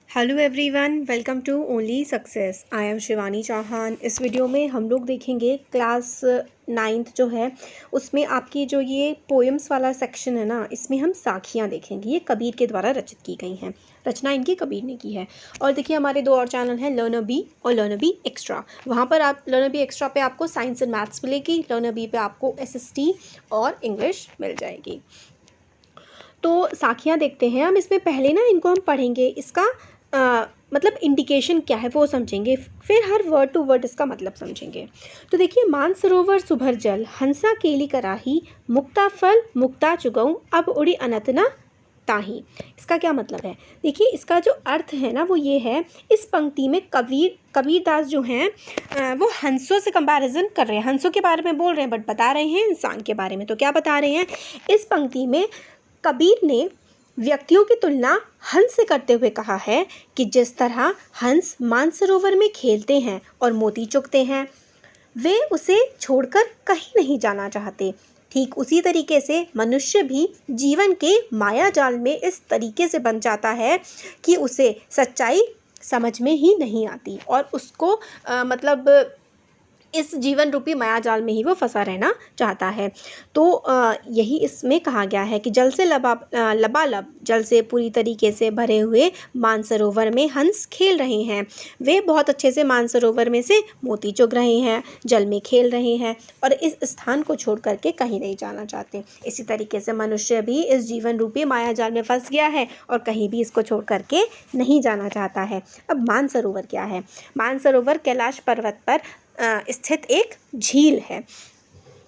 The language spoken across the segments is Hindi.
Hello everyone, welcome to only success. I am Shivani Chauhan. इस वीडियो में हम लोग देखेंगे क्लास 9th जो है उसमें आपकी जो ये पोएम्स वाला सेक्शन है ना, इसमें हम साखियाँ देखेंगे। ये कबीर के द्वारा रचित की गई हैं। रचना इनकी कबीर ने की है। और देखिए हमारे दो और चैनल हैं, लर्नर बी और लर्नर बी एक्स्ट्रा। वहाँ पर आप लर्नर बी एक्स्ट्रा पे आपको साइंस एंड मैथ्स मिलेगी, लर्नर बी पे आपको SST और इंग्लिश मिल जाएगी। तो साखियाँ देखते हैं हम। इसमें पहले ना इनको हम पढ़ेंगे, इसका मतलब इंडिकेशन क्या है वो समझेंगे, फिर हर वर्ड टू वर्ड इसका मतलब समझेंगे। तो देखिए, मानसरोवर सुभर जल, हंसा केली कराही, मुक्ता फल मुक्ता चुगऊं, अब उड़ी अनतना ताही। इसका क्या मतलब है? देखिए, इसका जो अर्थ है ना वो ये है, इस पंक्ति में कबीरदास जो हैं वो हंसों से कंपैरिजन कर रहे हैं। हंसों के बारे में बोल रहे हैं बट बता रहे हैं इंसान के बारे में। तो क्या बता रहे हैं? इस पंक्ति में कबीर ने व्यक्तियों की तुलना हंस से करते हुए कहा है कि जिस तरह हंस मानसरोवर में खेलते हैं और मोती चुगते हैं, वे उसे छोड़कर कहीं नहीं जाना चाहते, ठीक उसी तरीके से मनुष्य भी जीवन के माया जाल में इस तरीके से बन जाता है कि उसे सच्चाई समझ में ही नहीं आती और उसको मतलब इस जीवन रूपी मायाजाल में ही वो फंसा रहना चाहता है। तो यही इसमें कहा गया है कि जल से लबालब, जल से पूरी तरीके से भरे हुए मानसरोवर में हंस खेल रहे हैं। वे बहुत अच्छे से मानसरोवर में से मोती चुग रहे हैं, जल में खेल रहे हैं और इस स्थान को छोड़ करके कहीं नहीं जाना चाहते। इसी तरीके से मनुष्य भी इस जीवन रूपी मायाजाल में फंस गया है और कहीं भी इसको छोड़ करके नहीं जाना चाहता है। अब मानसरोवर क्या है? मानसरोवर कैलाश पर्वत पर स्थित एक झील है।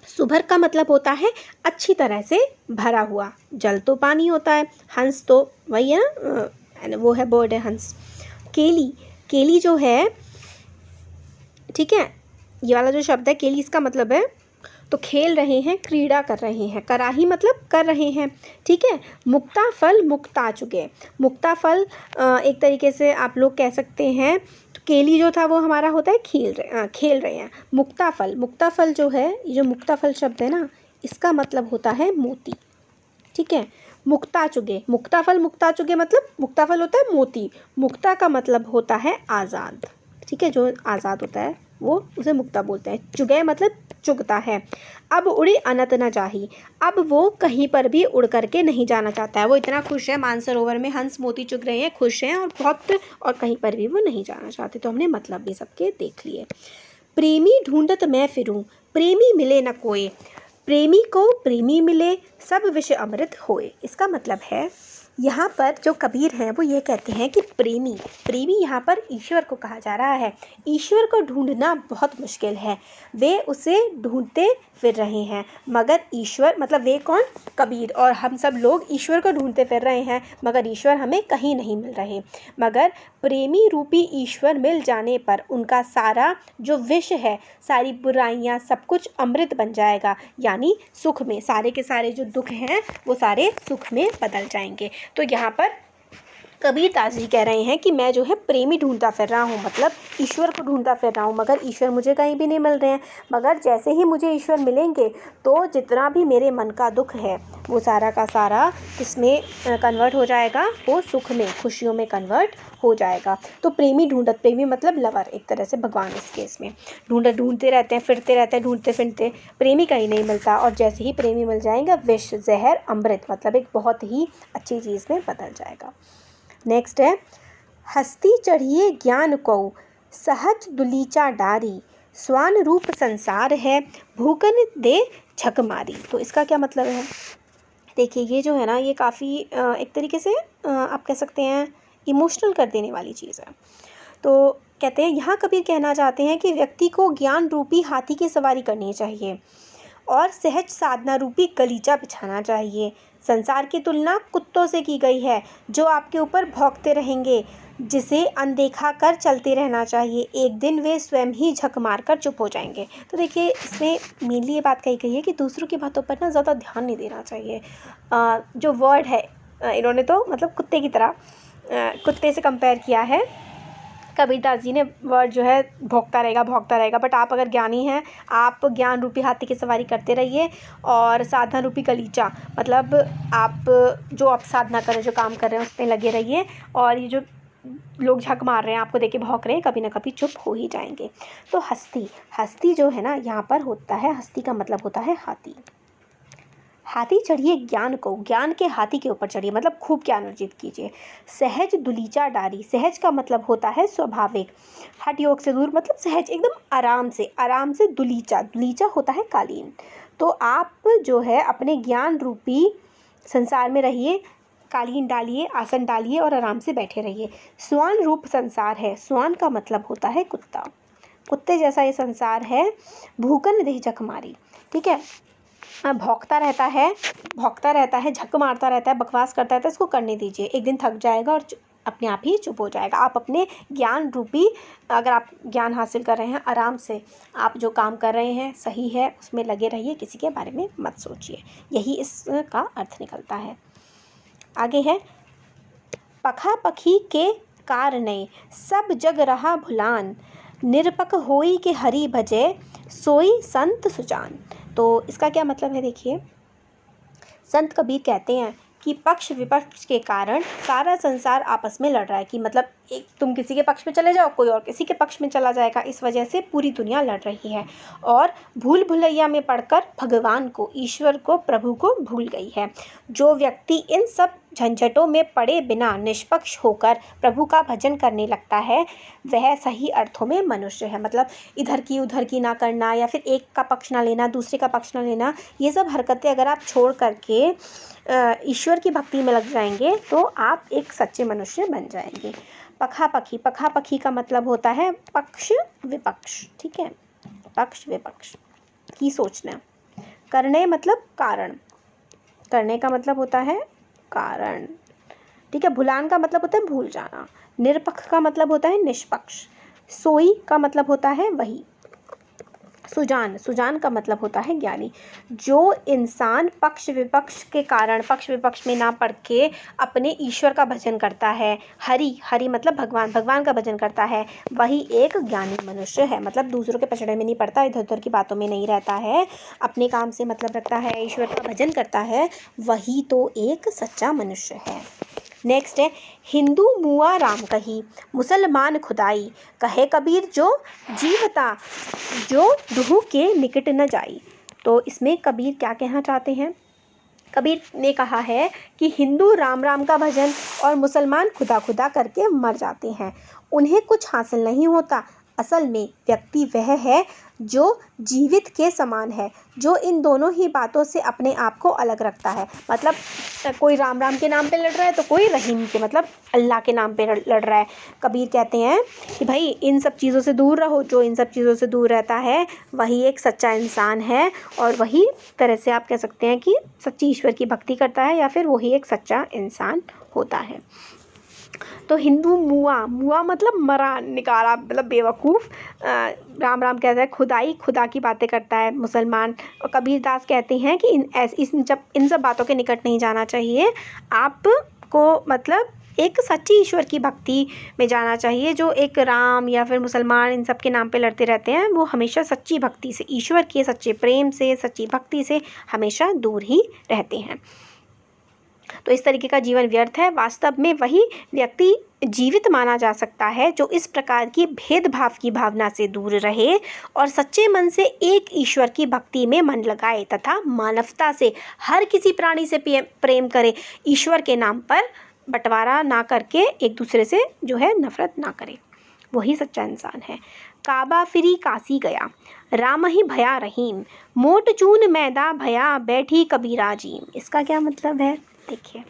सुभर का मतलब होता है अच्छी तरह से भरा हुआ। जल तो पानी होता है, हंस तो वही है ना, वो है बर्ड है हंस। केली जो है, ठीक है, ये वाला जो शब्द है केली, इसका मतलब है तो खेल रहे हैं, क्रीड़ा कर रहे हैं। कराही मतलब कर रहे हैं, ठीक है। मुक्ता फल मुक्ता चुगे, मुक्ता फल एक तरीके से आप लोग कह सकते हैं। तो केली जो था वो हमारा होता है खेल रहे हैं। मुक्ता फल जो है, ये जो मुक्ता फल शब्द है ना, इसका मतलब होता है मोती, ठीक है। मुक्ता चुगे मुक्ता चुगे मतलब मुक्ता फल होता है मोती, मुक्ता का मतलब होता है आज़ाद, ठीक है। जो आज़ाद होता है वो उसे मुक्ता बोलते हैं। चुगे मतलब चुगता है। अब उड़ी अनत न चाही, अब वो कहीं पर भी उड़ करके नहीं जाना चाहता है। वो इतना खुश है, मानसरोवर में हंस मोती चुग रहे हैं, खुश हैं और कहीं पर भी वो नहीं जाना चाहते। तो हमने मतलब भी सबके देख लिए। प्रेमी ढूंढत मैं फिरूं, प्रेमी मिले न कोई, प्रेमी को प्रेमी मिले, सब विषय अमृत होए। इसका मतलब है, यहाँ पर जो कबीर हैं वो ये कहते हैं कि प्रेमी यहाँ पर ईश्वर को कहा जा रहा है। ईश्वर को ढूंढना बहुत मुश्किल है, वे उसे ढूंढते फिर रहे हैं, मगर ईश्वर मतलब वे कौन? कबीर और हम सब लोग ईश्वर को ढूंढते फिर रहे हैं, मगर ईश्वर हमें कहीं नहीं मिल रहे। मगर प्रेमी रूपी ईश्वर मिल जाने पर उनका सारा जो विष है, सारी बुराइयाँ, सब कुछ अमृत बन जाएगा, यानी सुख में, सारे के सारे जो दुख हैं वो सारे सुख में बदल जाएंगे। तो यहाँ पर कबीरदास जी कह रहे हैं कि मैं जो है प्रेमी ढूंढता फिर रहा हूँ, मतलब ईश्वर को ढूंढता फिर रहा हूँ, मगर ईश्वर मुझे कहीं भी नहीं मिल रहे हैं। मगर जैसे ही मुझे ईश्वर मिलेंगे तो जितना भी मेरे मन का दुख है वो सारा का सारा किसमें कन्वर्ट हो जाएगा? वो सुख में, खुशियों में कन्वर्ट हो जाएगा। तो प्रेमी मतलब लवर, एक तरह से भगवान इस केस में। ढूंढते रहते हैं, फिरते रहते हैं, ढूंढते फिरते, प्रेमी कहीं नहीं मिलता और जैसे ही प्रेमी मिल जाएगा, विष, जहर, अमृत मतलब एक बहुत ही अच्छी चीज़ में बदल जाएगा। नेक्स्ट है, हस्ती चढ़िए ज्ञान को, सहज दुलीचा डारी, स्वान रूप संसार है, भूकन दे झक मारी। तो इसका क्या मतलब है? देखिए, ये जो है ना, ये काफ़ी एक तरीके से आप कह सकते हैं इमोशनल कर देने वाली चीज़ है। तो कहते हैं, यहाँ कबीर कहना चाहते हैं कि व्यक्ति को ज्ञान रूपी हाथी की सवारी करनी चाहिए और सहज साधना रूपी गलीचा बिछाना चाहिए। संसार की तुलना कुत्तों से की गई है जो आपके ऊपर भौंकते रहेंगे, जिसे अनदेखा कर चलते रहना चाहिए। एक दिन वे स्वयं ही झक मार कर चुप हो जाएंगे। तो देखिए, इसमें मेनली ये बात कही गई है कि दूसरों की बातों पर ना ज़्यादा ध्यान नहीं देना चाहिए। जो वर्ड है इन्होंने तो मतलब कुत्ते की तरह कुत्ते से कंपेयर किया है। कबीरदास जी ने वर्ड जो है भोंकता रहेगा, बट आप अगर ज्ञानी हैं, आप ज्ञान रूपी हाथी की सवारी करते रहिए और साधना रूपी गलीचा मतलब आप जो आप साधना करें, जो काम कर रहे हैं उस पर लगे रहिए। और ये जो लोग झक मार रहे हैं, आपको देख के भौंक रहे हैं, कभी ना कभी चुप हो ही जाएंगे। तो हस्ती, हस्ती जो है ना यहाँ पर होता है, हस्ती का मतलब होता है हाथी। हाथी चढ़िए ज्ञान को, ज्ञान के हाथी के ऊपर चढ़िए, मतलब खूब ज्ञान अर्जित कीजिए। सहज दुलीचा डारी, सहज का मतलब होता है स्वाभाविक, हठ योग से दूर, मतलब सहज एकदम आराम से, आराम से। दुलीचा, दुलीचा होता है कालीन। तो आप जो है अपने ज्ञान रूपी संसार में रहिए, कालीन डालिए, आसन डालिए और आराम से बैठे रहिए। स्वान रूप संसार है, स्वान का मतलब होता है कुत्ता, कुत्ते जैसा ये संसार है। भूकन देह झक मारी, ठीक है, भौंकता रहता है, भौंकता रहता है, झक मारता रहता है, बकवास करता रहता है, इसको करने दीजिए, एक दिन थक जाएगा और अपने आप ही चुप हो जाएगा। आप अपने ज्ञान रूपी, अगर आप ज्ञान हासिल कर रहे हैं, आराम से आप जो काम कर रहे हैं सही है, उसमें लगे रहिए, किसी के बारे में मत सोचिए। यही इसका अर्थ निकलता है। आगे है, पखा पखी के कारणे सब जग रहा भुलान, निरपक होई के हरि भजे सोई संत सुजान। तो इसका क्या मतलब है, देखिए, संत कबीर कहते हैं कि पक्ष विपक्ष के कारण सारा संसार आपस में लड़ रहा है, कि मतलब एक तुम किसी के पक्ष में चले जाओ, कोई और किसी के पक्ष में चला जाएगा, इस वजह से पूरी दुनिया लड़ रही है और भूल भुलैया में पड़कर भगवान को, ईश्वर को, प्रभु को भूल गई है। जो व्यक्ति इन सब झंझटों में पड़े बिना निष्पक्ष होकर प्रभु का भजन करने लगता है, वह सही अर्थों में मनुष्य है। मतलब इधर की उधर की ना करना, या फिर एक का पक्ष ना लेना, दूसरे का पक्ष ना लेना, ये सब हरकतें अगर आप छोड़ करके ईश्वर की भक्ति में लग जाएंगे तो आप एक सच्चे मनुष्य बन जाएंगे। पखा पखी, पखा पखी का मतलब होता है पक्ष विपक्ष, ठीक है, पक्ष विपक्ष की सोचना। करने मतलब कारण, करने का मतलब होता है कारण, ठीक है। भुलान का मतलब होता है भूल जाना। निरपक्ष का मतलब होता है निष्पक्ष। सोई का मतलब होता है वही। सुजान, सुजान का मतलब होता है ज्ञानी। जो इंसान पक्ष विपक्ष के कारण, पक्ष विपक्ष में ना पड़ के अपने ईश्वर का भजन करता है, हरि, हरि मतलब भगवान, भगवान का भजन करता है, वही एक ज्ञानी मनुष्य है। मतलब दूसरों के पचड़े में नहीं पड़ता, इधर उधर की बातों में नहीं रहता है, अपने काम से मतलब रखता है, ईश्वर का भजन करता है, वही तो एक सच्चा मनुष्य है। नेक्स्ट है, हिंदू मुआ राम कही, मुसलमान खुदाई, कहे कबीर जो जीवता, जो दुहु के निकट न जाई। तो इसमें कबीर क्या कहना चाहते हैं? कबीर ने कहा है कि हिंदू राम राम का भजन और मुसलमान खुदा खुदा करके मर जाते हैं, उन्हें कुछ हासिल नहीं होता। असल में व्यक्ति वह है जो जीवित के समान है, जो इन दोनों ही बातों से अपने आप को अलग रखता है। मतलब कोई राम राम के नाम पे लड़ रहा है तो कोई रहीम के, मतलब अल्लाह के नाम पे लड़ रहा है। कबीर कहते हैं कि भाई इन सब चीज़ों से दूर रहो, जो इन सब चीज़ों से दूर रहता है वही एक सच्चा इंसान है, और वही तरह से आप कह सकते हैं कि सच्ची ईश्वर की भक्ति करता है, या फिर वही एक सच्चा इंसान होता है। तो हिंदू मुआ, मुआ मतलब मरा, निकाला, मतलब बेवकूफ़। राम राम कहता है, खुदाई, खुदा की बातें करता है मुसलमान। और कबीर दास कहते हैं कि इन सब बातों के निकट नहीं जाना चाहिए, आपको मतलब एक सच्ची ईश्वर की भक्ति में जाना चाहिए। जो एक राम या फिर मुसलमान इन सब के नाम पे लड़ते रहते हैं, वो हमेशा सच्ची भक्ति से, ईश्वर के सच्चे प्रेम से, सच्ची भक्ति से हमेशा दूर ही रहते हैं। तो इस तरीके का जीवन व्यर्थ है। वास्तव में वही व्यक्ति जीवित माना जा सकता है जो इस प्रकार की भेदभाव की भावना से दूर रहे और सच्चे मन से एक ईश्वर की भक्ति में मन लगाए तथा मानवता से, हर किसी प्राणी से प्रेम करे, ईश्वर के नाम पर बंटवारा ना करके एक दूसरे से जो है नफरत ना करे, वही सच्चा इंसान है। काबा फिरी काशी गया, राम ही भया रहीम, मोट चून मैदा भया, बैठी कबीरा जीम। इसका क्या मतलब है? देखिए,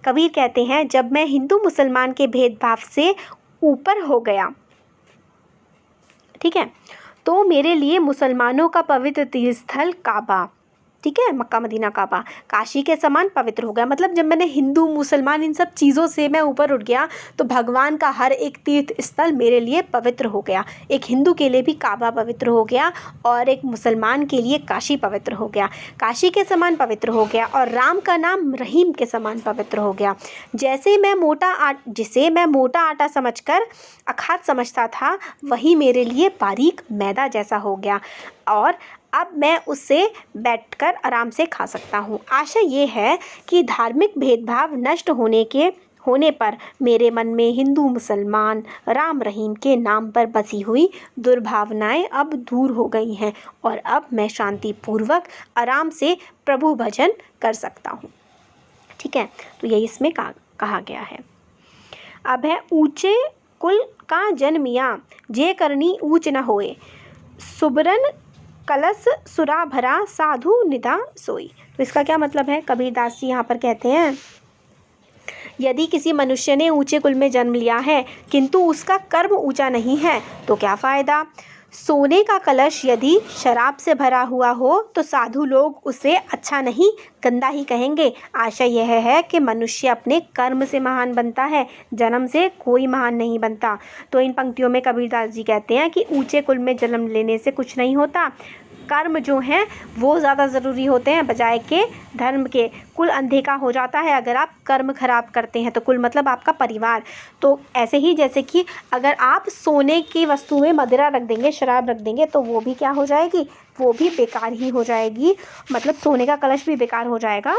कबीर कहते हैं जब मैं हिंदू मुसलमान के भेदभाव से ऊपर हो गया, ठीक है, तो मेरे लिए मुसलमानों का पवित्र तीर्थस्थल काबा, ठीक है, मक्का मदीना काबा काशी के समान पवित्र हो गया। मतलब जब मैंने हिंदू मुसलमान इन सब चीज़ों से मैं ऊपर उठ गया तो भगवान का हर एक तीर्थ स्थल मेरे लिए पवित्र हो गया। एक हिंदू के लिए भी काबा पवित्र हो गया और एक मुसलमान के लिए काशी पवित्र हो गया, काशी के समान पवित्र हो गया, और राम का नाम रहीम के समान पवित्र हो गया। जिसे मैं मोटा आटा समझकर अखाद्य समझता था, वही मेरे लिए बारीक मैदा जैसा हो गया, और अब मैं उससे बैठकर आराम से खा सकता हूँ। आशा ये है कि धार्मिक भेदभाव नष्ट होने पर मेरे मन में हिंदू मुसलमान राम रहीम के नाम पर बसी हुई दुर्भावनाएं अब दूर हो गई हैं और अब मैं शांतिपूर्वक आराम से प्रभु भजन कर सकता हूँ। ठीक है, तो यही इसमें कहा गया है। अब है ऊंचे कुल का जन्मिया जे करनी ऊंच न होए, सुबरन कलश सुरा भरा साधु निदा सोई। तो इसका क्या मतलब है? कबीरदास जी यहाँ पर कहते हैं, यदि किसी मनुष्य ने ऊंचे कुल में जन्म लिया है किंतु उसका कर्म ऊंचा नहीं है तो क्या फ़ायदा। सोने का कलश यदि शराब से भरा हुआ हो तो साधु लोग उसे अच्छा नहीं गंदा ही कहेंगे। आशय यह है कि मनुष्य अपने कर्म से महान बनता है, जन्म से कोई महान नहीं बनता। तो इन पंक्तियों में कबीरदास जी कहते हैं कि ऊंचे कुल में जन्म लेने से कुछ नहीं होता, कर्म जो हैं वो ज़्यादा ज़रूरी होते हैं बजाय के धर्म के। कुल अंधे का हो जाता है अगर आप कर्म खराब करते हैं। तो कुल मतलब आपका परिवार। तो ऐसे ही जैसे कि अगर आप सोने की वस्तु में मदिरा रख देंगे, शराब रख देंगे, तो वो भी क्या हो जाएगी? वो भी बेकार ही हो जाएगी, मतलब सोने का कलश भी बेकार हो जाएगा।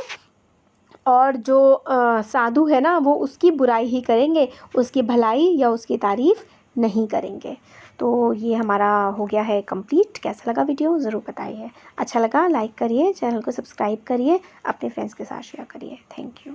और जो साधु है ना वो उसकी बुराई ही करेंगे, उसकी भलाई या उसकी तारीफ़ नहीं करेंगे। तो ये हमारा हो गया है कंप्लीट। कैसा लगा वीडियो ज़रूर बताइए। अच्छा लगा लाइक करिए, चैनल को सब्सक्राइब करिए, अपने फ्रेंड्स के साथ शेयर करिए। Thank you.